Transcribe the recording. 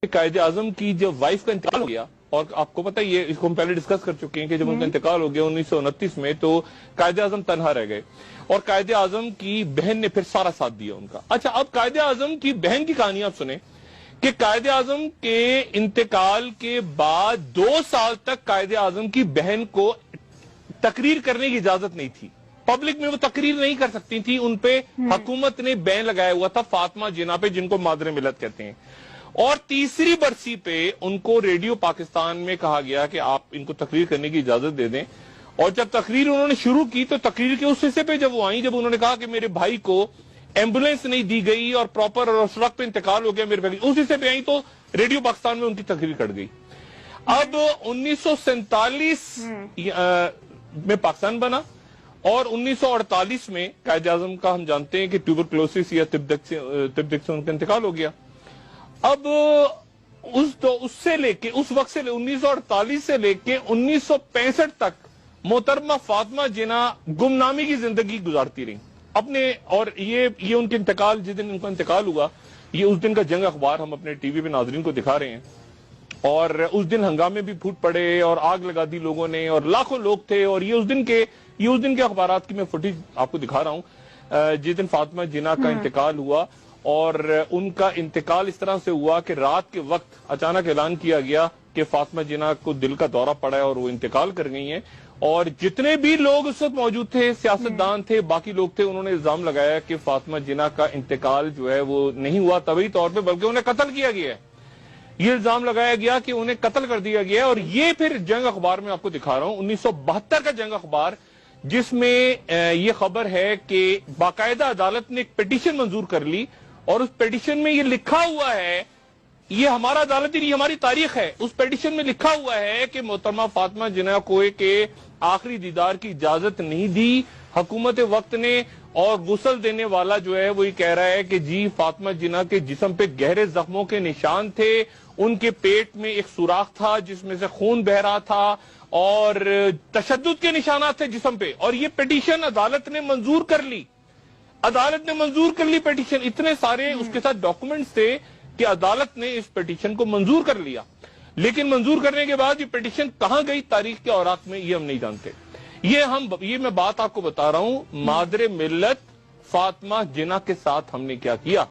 قائد اعظم کی جب وائف کا انتقال ہو گیا، اور آپ کو پتہ یہ اس کو ہم پہلے ڈسکس کر چکے ہیں کہ جب ان کا انتقال ہو گیا 1929 میں، تو قائد اعظم تنہا رہ گئے اور قائد اعظم کی بہن نے پھر سارا ساتھ دیا ان کا۔ اچھا، اب قائد اعظم کی بہن کی کہانی آپ سنیں کہ قائد اعظم کے انتقال کے بعد 2 سال تک قائد اعظم کی بہن کو تقریر کرنے کی اجازت نہیں تھی، پبلک میں وہ تقریر نہیں کر سکتی تھی، ان پہ حکومت نے بین لگایا ہوا تھا فاطمہ جناح پہ، جن کو مادر ملت کہتے ہیں۔ اور تیسری برسی پہ ان کو ریڈیو پاکستان میں کہا گیا کہ آپ ان کو تقریر کرنے کی اجازت دے دیں، اور جب تقریر انہوں نے شروع کی تو تقریر کے اس حصے پہ جب وہ آئیں، جب انہوں نے کہا کہ میرے بھائی کو ایمبولینس نہیں دی گئی اور پراپر اور اس وقت پہ انتقال ہو گیا میرے بھائی، اس حصے پہ آئیں تو ریڈیو پاکستان میں ان کی تقریر کٹ گئی۔ اب 1947 میں پاکستان بنا اور 1948 میں قائد اعظم کا ہم جانتے ہیں کہ ٹیوبرکلوسس یا تبدک سے ان کا انتقال ہو گیا۔ اب اس سے لے کے اس وقت سے 1948 سے لے کے 1965 تک محترمہ فاطمہ جناح گمنامی کی زندگی گزارتی رہی اپنے، اور یہ ان کے انتقال، جس دن ان کا انتقال ہوا، یہ اس دن کا جنگ اخبار ہم اپنے ٹی وی پہ ناظرین کو دکھا رہے ہیں، اور اس دن ہنگامے بھی پھوٹ پڑے اور آگ لگا دی لوگوں نے اور لاکھوں لوگ تھے، اور یہ اس دن کے اخبارات کی میں فوٹیج آپ کو دکھا رہا ہوں جس دن فاطمہ جناح کا انتقال ہوا۔ اور ان کا انتقال اس طرح سے ہوا کہ رات کے وقت اچانک اعلان کیا گیا کہ فاطمہ جناح کو دل کا دورہ پڑا ہے اور وہ انتقال کر گئی ہیں، اور جتنے بھی لوگ اس وقت موجود تھے، سیاستدان تھے، باقی لوگ تھے، انہوں نے الزام لگایا کہ فاطمہ جناح کا انتقال جو ہے وہ نہیں ہوا طبعی طور پہ، بلکہ انہیں قتل کیا گیا ہے۔ یہ الزام لگایا گیا کہ انہیں قتل کر دیا گیا ہے، اور یہ پھر جنگ اخبار میں آپ کو دکھا رہا ہوں 1972 کا جنگ اخبار، جس میں یہ خبر ہے کہ باقاعدہ عدالت نے ایک پیٹیشن منظور کر لی، اور اس پیٹیشن میں یہ لکھا ہوا ہے، یہ ہمارا عدالتی نہیں ہماری تاریخ ہے، اس پیٹیشن میں لکھا ہوا ہے کہ محترمہ فاطمہ جناح کو کے آخری دیدار کی اجازت نہیں دی حکومت وقت نے، اور غسل دینے والا جو ہے وہ یہ کہہ رہا ہے کہ جی فاطمہ جناح کے جسم پہ گہرے زخموں کے نشان تھے، ان کے پیٹ میں ایک سوراخ تھا جس میں سے خون بہ رہا تھا، اور تشدد کے نشانات تھے جسم پہ، اور یہ پیٹیشن عدالت نے منظور کر لی، پیٹیشن، اتنے سارے اس کے ساتھ ڈاکومنٹس تھے کہ عدالت نے اس پیٹیشن کو منظور کر لیا، لیکن منظور کرنے کے بعد یہ پیٹیشن کہاں گئی تاریخ کے اوراق میں یہ ہم نہیں جانتے۔ یہ میں بات آپ کو بتا رہا ہوں، مادر ملت فاطمہ جناح کے ساتھ ہم نے کیا کیا۔